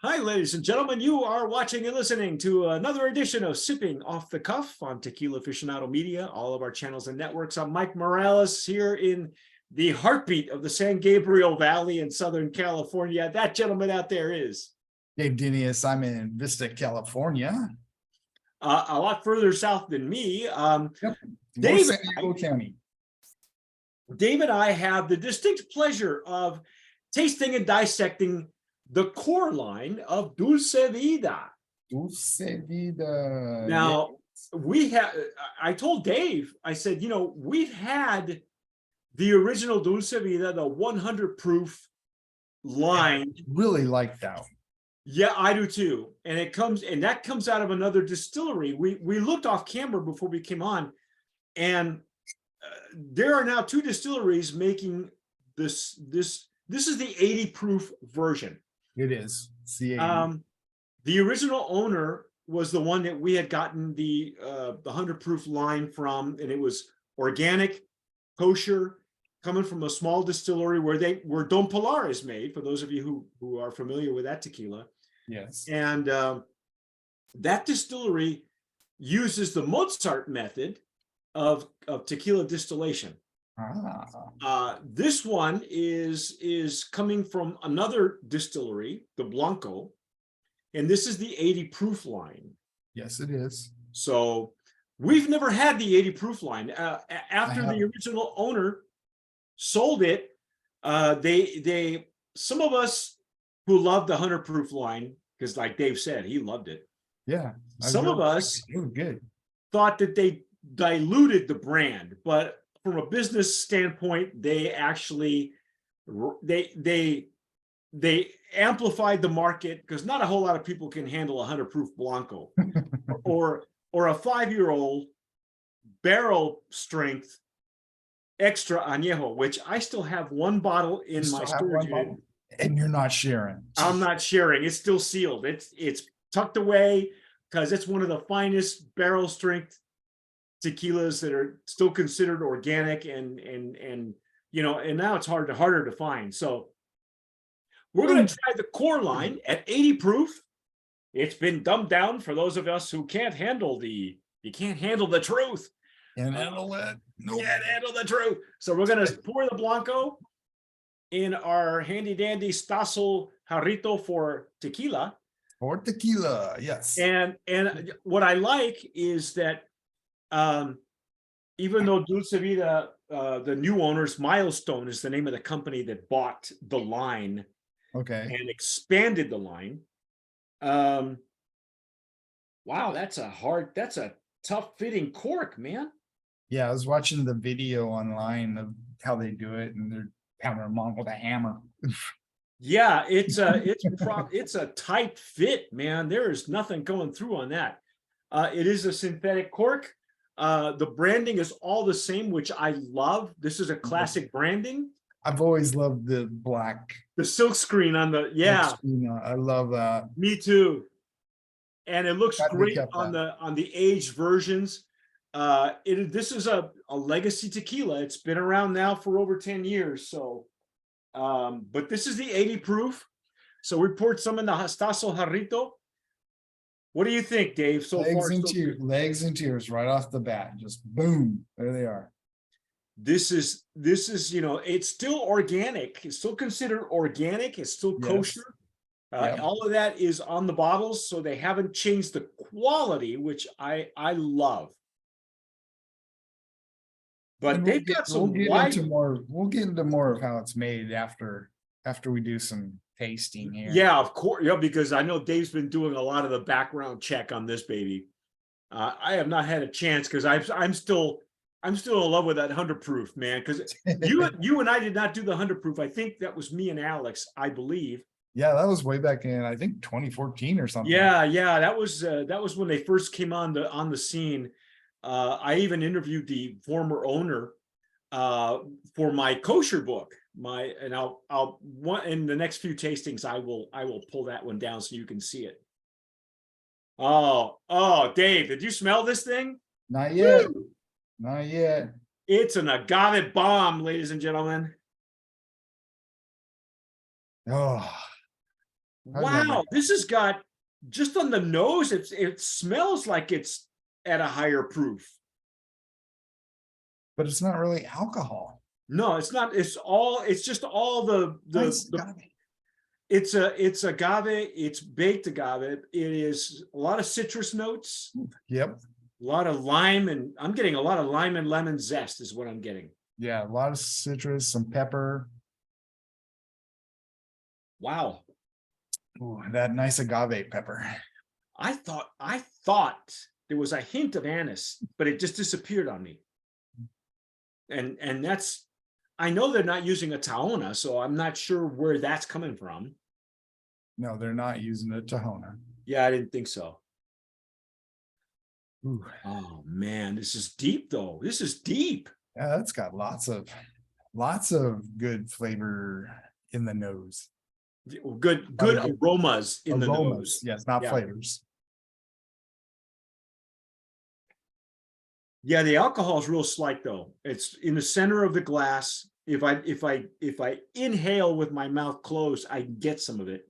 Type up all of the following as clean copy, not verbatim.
Hi, ladies and gentlemen. You are watching and listening to another edition of Sipping Off the Cuff on Tequila Aficionado Media, all of our channels and networks. I'm Mike Morales here in the heartbeat of the San Gabriel Valley in Southern California. That gentleman out there is Dave Dinius. I'm in Vista, California. a lot further south than me. Yep. Dave, San Diego County. Dave and I have the distinct pleasure of tasting and dissecting the core line of Dulce Vida. Dulce Vida. Now, I told Dave, I said, we've had the original Dulce Vida, the 100 proof line. I really like that. Yeah, I do too. And that comes out of another distillery. We looked off camera before we came on, and there are now two distilleries making this. This is the 80 proof version. It is. It's the 80. The original owner was the one that we had gotten the 100 proof line from, and it was organic, kosher, coming from a small distillery where Don Pilar is made, for those of you who are familiar with that tequila. Yes. And that distillery uses the Mozart method of tequila distillation. This one is coming from another distillery, the Blanco, and this is the 80 proof line. Yes, it is. So we've never had the 80 proof line. After the original owner sold it, some of us who loved the 100 proof line, because like Dave said, he loved it. Yeah. Some of us good. thought that they diluted the brand, but from a business standpoint, they actually they amplified the market, because not a whole lot of people can handle a 100 proof Blanco or a 5-year-old barrel strength extra añejo, which I still have one bottle in my storage unit. And you're not sharing. I'm not sharing. It's still sealed. It's tucked away because it's one of the finest barrel strength tequilas that are still considered organic, and now it's harder to find. So we're going to try the core line at 80 proof. It's been dumbed down for those of us who can't handle the truth. Can't handle it. No. Can't handle the truth. So we're going to pour the Blanco in our handy dandy Stasso jarrito for tequila. For tequila, yes. And what I like is that even though Dulce Vida, the new owners, Milestone is the name of the company that bought the line, and expanded the line. Wow, that's a tough fitting cork, man. Yeah, I was watching the video online of how they do it, and they're pounding them on with a hammer. Yeah, it's a tight fit, man. There is nothing going through on that. It is a synthetic cork. The branding is all the same, which I love. This is a classic branding. I've always loved the black. The silk screen on the, yeah. I love that. Me too. And it looks great on the aged versions. This is a legacy tequila. It's been around now for over 10 years. So, but this is the 80 proof. So we poured some in the Stasso jarrito. What do you think, Dave? So legs and tears right off the bat. Just boom, there they are. This is it's still organic. It's still considered organic. It's still kosher. All of that is on the bottles, so they haven't changed the quality, which I love. But they've got some. We'll get into more of how it's made after we do some tasting here. Yeah, of course. Yeah, because I know Dave's been doing a lot of the background check on this baby. I have not had a chance because I'm still in love with that 100 proof, man. Because you and I did not do the 100 proof. I think that was me and Alex, I believe. Yeah, that was way back in, I think, 2014 or something. Yeah, that was when they first came on the scene. I even interviewed the former owner for my kosher book. I'll in the next few tastings I will pull that one down so you can see it. Oh, Dave, did you smell this thing? Not yet. Woo! Not yet. It's an agave bomb, ladies and gentlemen. Oh, How'd that Wow, work? this has got just on the nose, it smells like it's at a higher proof. But it's not really alcohol. No, it's not. It's just all Nice the agave. it's agave, it's baked agave. It is a lot of citrus notes, Yep. a lot of lime, and I'm getting a lot of lime and lemon zest is what I'm getting. Yeah, a lot of citrus, some pepper. Wow. Ooh, that nice agave pepper. I thought there was a hint of anise, but it just disappeared on me. And that's, I know they're not using a Tahona, so I'm not sure where that's coming from. No, they're not using a Tahona. Yeah, I didn't think so. Ooh, Oh man, this is deep though. This is deep. yeah, that's got lots of good flavor in the nose. Good aromas in the nose. Yes, not Yeah. flavors. Yeah, the alcohol is real slight though. It's in the center of the glass. If I inhale with my mouth closed, I get some of it.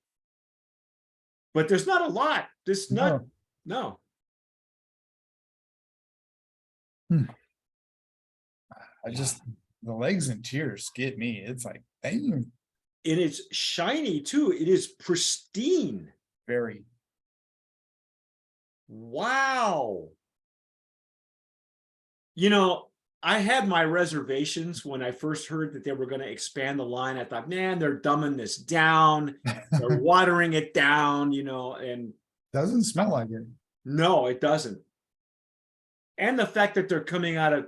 But there's not a lot. This not no. The legs and tears get me. It's like, dang, And it's shiny too. It is pristine. very. Wow. You know, I had my reservations when I first heard that they were going to expand the line. I thought, man, they're dumbing this down. They're watering it down, and Doesn't smell like it. no, it doesn't. And the fact that they're coming out of,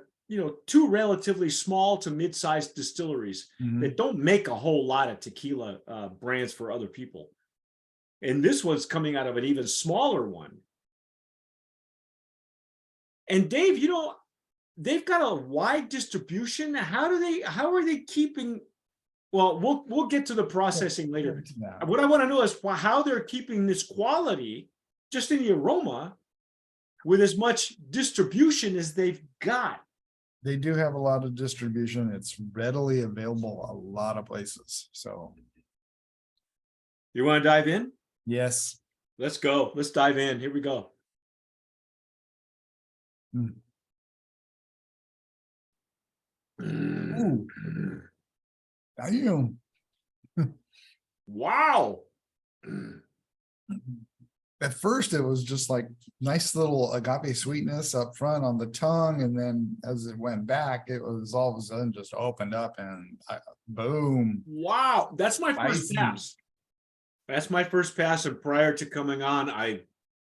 two relatively small to mid-sized distilleries that don't make a whole lot of tequila brands for other people. And this one's coming out of an even smaller one. And Dave, they've got a wide distribution. How are they keeping? Well, we'll get to the processing later. What I want to know is how they're keeping this quality just in the aroma with as much distribution as they've got. They do have a lot of distribution. It's readily available a lot of places. So, You want to dive in? yes. Let's go. Let's dive in. Here we go. Ooh. Damn. Wow. At first, it was just like nice little agave sweetness up front on the tongue. And then as it went back, it was all of a sudden just opened up and boom. Wow. That's my first Spicy. pass. That's my first pass. And prior to coming on, I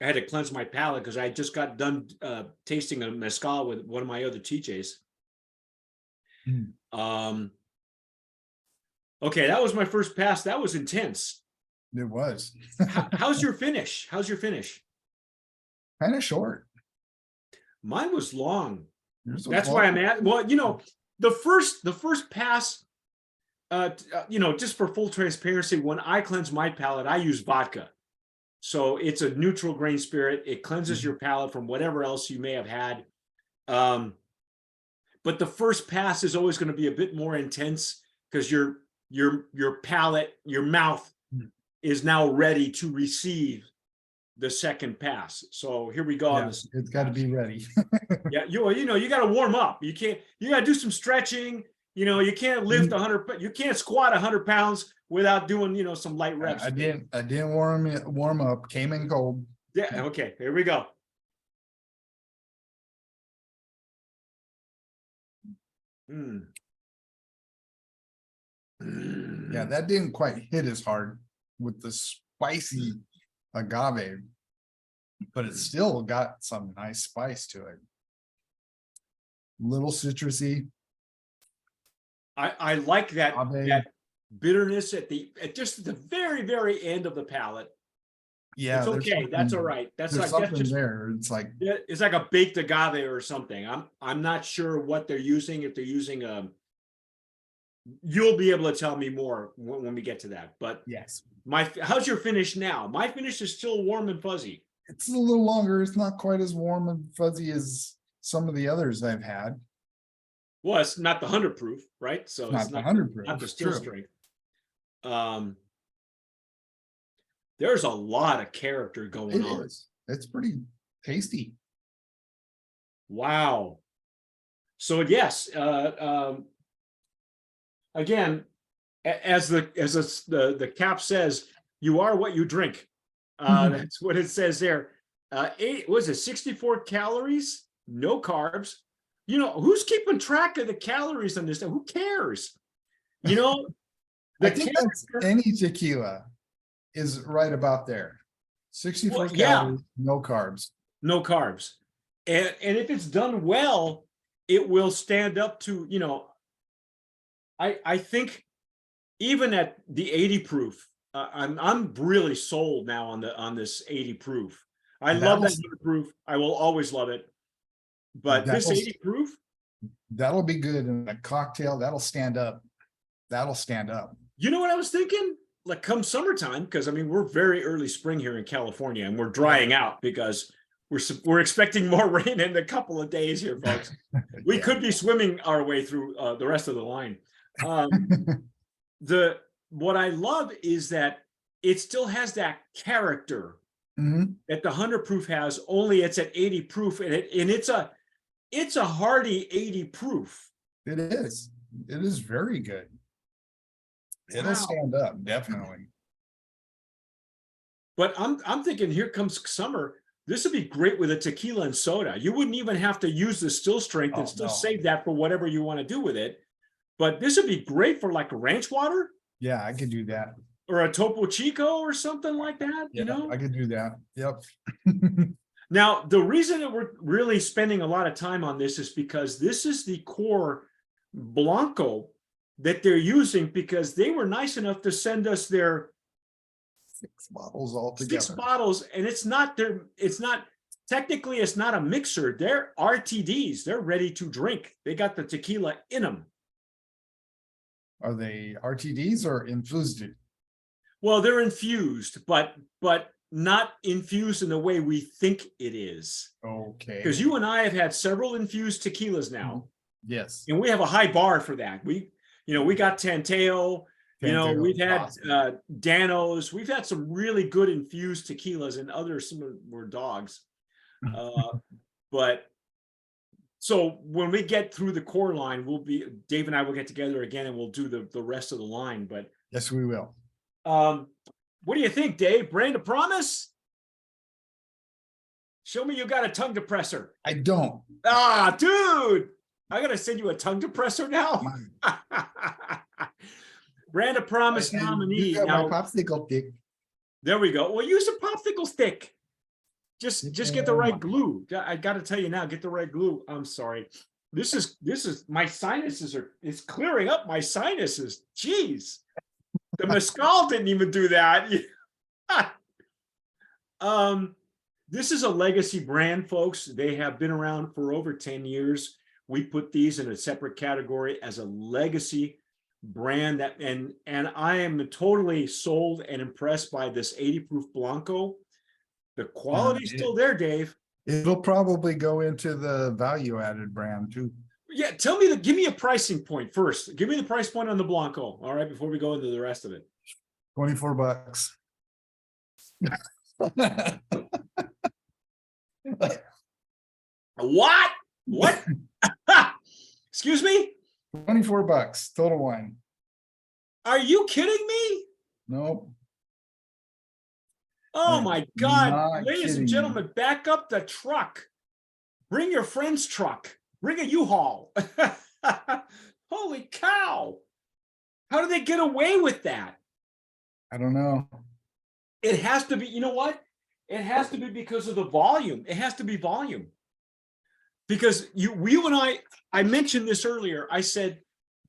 had to cleanse my palate because I just got done tasting a mezcal with one of my other TJs. Okay, that was my first pass. That was intense. It was. How's your finish? How's your finish? Kind of short. Mine was long. Yours was That's long. why I'm at. Well, the first pass. Just for full transparency, when I cleanse my palate, I use vodka. So it's a neutral grain spirit. It cleanses your palate from whatever else you may have had. But the first pass is always going to be a bit more intense because your palate, your mouth is now ready to receive the second pass. So here we go. Yeah, it's got to be ready. Yeah, you got to warm up. You got to do some stretching. You can't lift 100. You can't squat 100 pounds without doing some light reps. I didn't warm up. Came in cold. Yeah. Okay. Here we go. Yeah, that didn't quite hit as hard with the spicy agave, but it still got some nice spice to it. Little citrusy. I like that Agave. bitterness at just the very, very end of the palate. Yeah, it's okay. That's all right. That's just there. It's like a baked agave or something. I'm not sure what they're using. If they're using you'll be able to tell me more when we get to that. But yes. How's your finish now? My finish is still warm and fuzzy. It's a little longer. It's not quite as warm and fuzzy as some of the others I've had. Well, it's not the 100 proof, right? So Not it's the 100 proof. not the still strength. There's a lot of character going It on. is. It's pretty tasty. Wow. So yes, again, as the cap says, you are what you drink. That's what it says there. Was it 64 calories? No carbs. You know, who's keeping track of the calories on this? Who cares? You know, I think that's any tequila is right about there. 64 Well, yeah. calories, no carbs. No carbs. And if it's done well, it will stand up to, you know, I think even at the 80 proof, I'm really sold now on this 80 proof. I love that 100 proof. I will always love it. But this 80 proof, that'll be good in a cocktail. That'll stand up. That'll stand up. You know what I was thinking? Like come summertime, because I mean we're very early spring here in California, and we're drying out because we're expecting more rain in a couple of days here, folks. We could be swimming our way through the rest of the line. What I love is that it still has that character that the 100 proof has, only it's at 80 proof, and it's a hearty 80 proof. It is. It is very good. It'll stand up, definitely. But I'm thinking, here comes summer. This would be great with a tequila and soda. You wouldn't even have to use the still strength and still save that for whatever you want to do with it. But this would be great for like a ranch water. Yeah, I could do that. Or a Topo Chico or something like that, yeah, you know? I could do that. Yep. Now, the reason that we're really spending a lot of time on this is because this is the core Blanco that they're using, because they were nice enough to send us their 6 bottles altogether. 6 bottles, and it's not technically it's not a mixer. They're RTDs. They're ready to drink. They got the tequila in them. Are they RTDs or infused? Well, they're infused, but not infused in the way we think it is. Okay. Because you and I have had several infused tequilas now. Yes. And we have a high bar for that. We got Tanteo, we've had Danos, we've had some really good infused tequilas, and others, some were dogs. But so when we get through the core line, Dave and I will get together again and we'll do the rest of the line. But yes, we will. What do you think, Dave? Brand of promise? Show me you got a tongue depressor. I don't. Ah, dude, I gotta send you a tongue depressor now. Brand of promise nominee. You got my popsicle stick. There we go. Well, use a popsicle stick. Just get the right glue. I got to tell you now, get the right glue. I'm sorry. This is my sinuses it's clearing up my sinuses. Jeez. The mezcal didn't even do that. This is a legacy brand, folks. They have been around for over 10 years. We put these in a separate category as a legacy brand, and I am totally sold and impressed by this 80 proof Blanco. The quality's still there, Dave. It'll probably go into the value added brand too. Yeah, give me a pricing point first. Give me the price point on the Blanco, all right, before we go into the rest of it. $24. What? Excuse me? $24 total wine. Are you kidding me? Nope. Oh my God. Ladies and gentlemen, you. back up the truck. Bring your friend's truck. Bring a U-Haul. Holy cow. How do they get away with that? I don't know. It has to be, you know what? It has to be because of the volume. It has to be volume. Because you and I mentioned this earlier. I said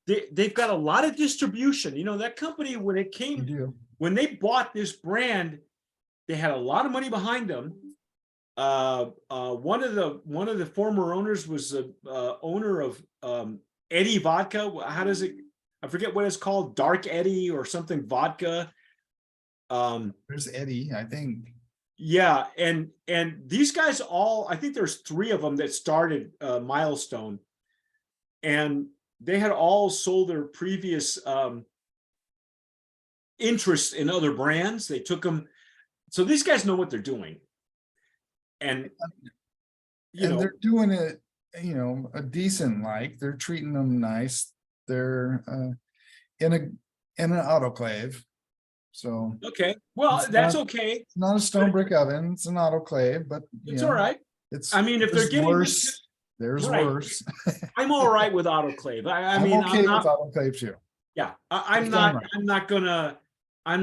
they've got a lot of distribution. You know, that company, when they bought this brand, they had a lot of money behind them. One of the former owners was the owner of Eddie Vodka. How does it? I forget what it's called, Dark Eddie or something vodka. There's Eddie, I think. Yeah, and these guys I think there's 3 of them that started Milestone, and they had all sold their previous interests in other brands. They took them. So these guys know what they're doing. And, they're doing it, a decent, like, they're treating them nice. They're in an autoclave. So okay, well, it's that's not, okay. it's not a stone brick oven, it's an autoclave, but It's all right. it's, I mean, if they're there's getting worse, there's right. worse. I'm all right with autoclave. I I'm mean, okay I'm with not, autoclave too. yeah, It's done right. I'm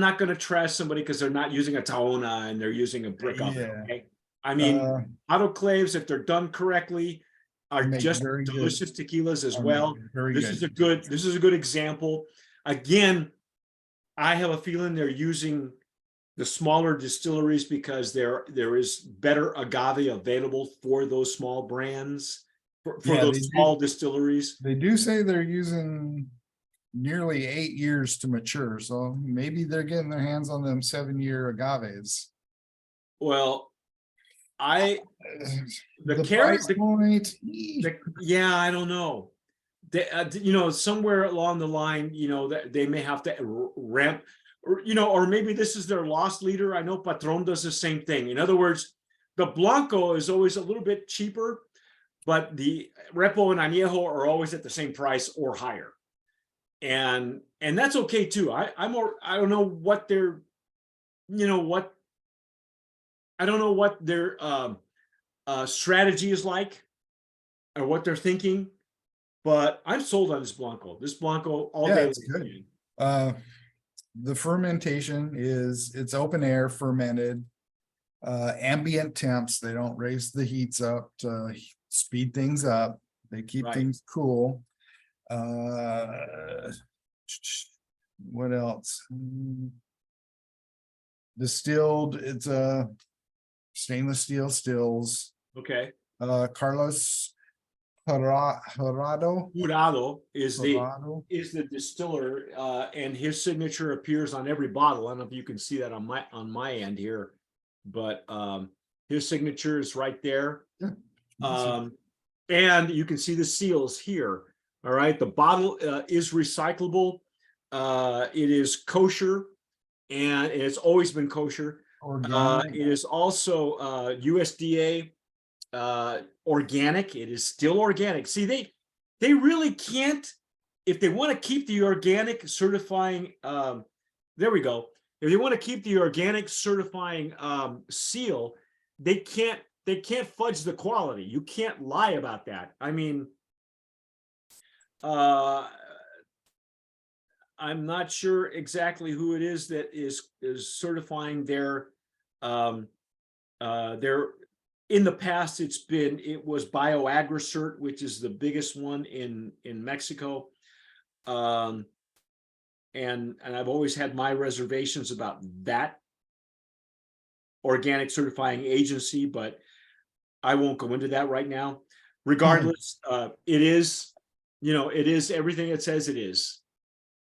not gonna trash somebody because they're not using a Taona and they're using a brick oven. Yeah. Okay. I mean, autoclaves, if they're done correctly, are Make just very good- delicious tequilas as are well. very This is a good example. Again, I have a feeling they're using the smaller distilleries because there is better agave available for those small brands, for Yeah, those small distilleries. They do say they're using nearly 8 years to mature, so maybe they're getting their hands on them 7-year agaves. Well, the price point, yeah, I don't know. They, somewhere along the line, that they may have to ramp, or maybe this is their loss leader. I know Patron does the same thing. In other words, the Blanco is always a little bit cheaper, but the Repo and Añejo are always at the same price or higher. And that's okay too. I don't know what their, I don't know what their strategy is like or what they're thinking, but I'm sold on this Blanco. This Blanco all day. it's good. The fermentation it's open air fermented, ambient temps. They don't raise the heats up to speed things up. They keep things cool. What else? Distilled, it's a stainless steel stills. Okay. Carlos Jurado is the distiller, and his signature appears on every bottle. I don't know if you can see that on my end here, but his signature is right there. Yeah. And you can see the seals here. All right, the bottle is recyclable. It is kosher, and it's always been kosher. It is also USDA organic. It is still organic. See, they really can't, if they want to keep the organic certifying, there we go. If they want to keep the organic certifying seal, they can't fudge the quality. You can't lie about that. I mean, I'm not sure exactly who it is that is certifying their in the past it was BioAgricert, which is the biggest one in Mexico. And I've always had my reservations about that organic certifying agency, but I won't go into that right now. Regardless, it is everything it says it is.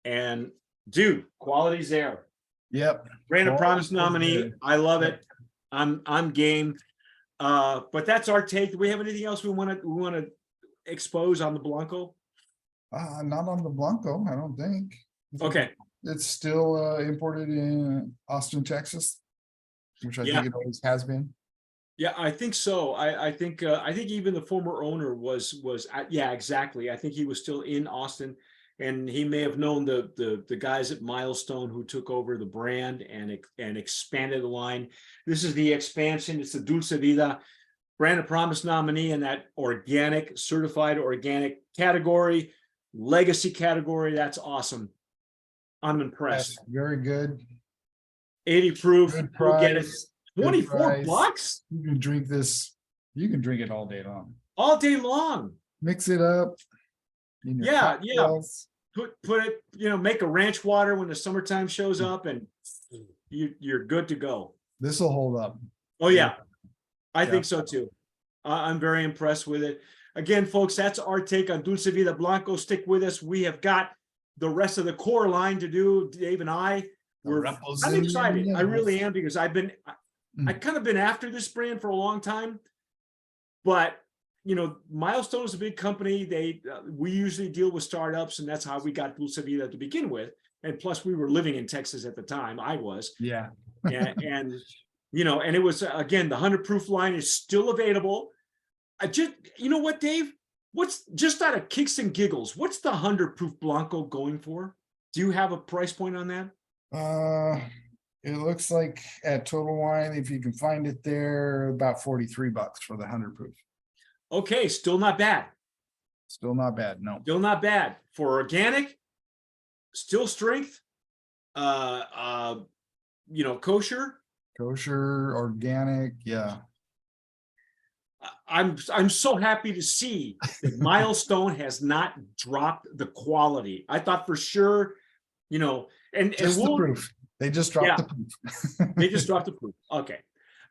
And dude, quality's there. Yep. Brand of Promise nominee. I love it. I'm game. But that's our take. Do we have anything else we want to expose on the Blanco? Not on the Blanco, I don't think. Okay. It's still imported in Austin, Texas, which I think it always has been. Yeah, I think so. I think even the former owner was yeah, exactly. I think he was still in Austin, and he may have known the guys at Milestone who took over the brand and expanded the line. This is the expansion. It's the Dulce Vida Brand of Promise nominee in that organic, certified organic category, legacy category. That's awesome. I'm impressed. Yes, very good. 80 proof. Good We'll get it. price. $24. You can drink this. You can drink it all day long. All day long. Mix it up. Yeah. Put it, make a ranch water when the summertime shows up, and you're good to go. This will hold up. Oh yeah, I think so too. I'm very impressed with it. Again, folks, that's our take on Dulce Vida Blanco. Stick with us. We have got the rest of the core line to do. Dave and I'm excited. I really am, because I kind of been after this brand for a long time, but Milestone is a big company. We usually deal with startups, and that's how we got Dulce Vida to begin with. And plus, we were living in Texas at the time. I was. Yeah. and you know, and it was, again, the 100 proof line is still available. I just, you know what, Dave? What's, just out of kicks and giggles, what's the 100 proof Blanco going for? Do you have a price point on that? It looks like at Total Wine, if you can find it there, about $43 for the 100 proof. Okay, still not bad. Still not bad, no. Still not bad for organic, still strength, you know, kosher. Kosher, organic, yeah. I'm so happy to see that Milestone has not dropped the quality. I thought for sure, you know, and Just the we'll, proof. They just dropped Yeah. the proof. they just dropped the proof. Okay.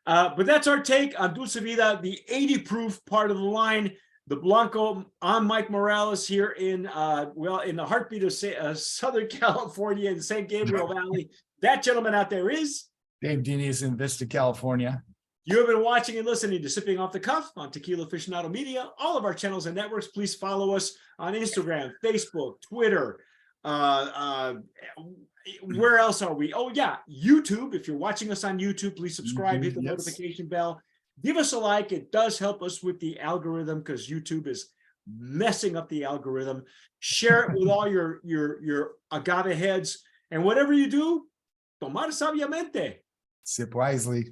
But that's our take on Dulce Vida, the 80 proof part of the line, the Blanco. I'm Mike Morales here in, well, in the heartbeat of Southern California in the San Gabriel Valley. That gentleman out there is Dave Dinius in Vista, California. You have been watching and listening to Sipping Off the Cuff on Tequila Aficionado Media. All of our channels and networks, please follow us on Instagram, Facebook, Twitter. Where else are we? Oh, yeah, YouTube. If you're watching us on YouTube, please subscribe, hit the Yes. notification bell. Give us a like. It does help us with the algorithm because YouTube is messing up the algorithm. Share it with all your agave heads. And whatever you do, tomar sabiamente. Sip wisely.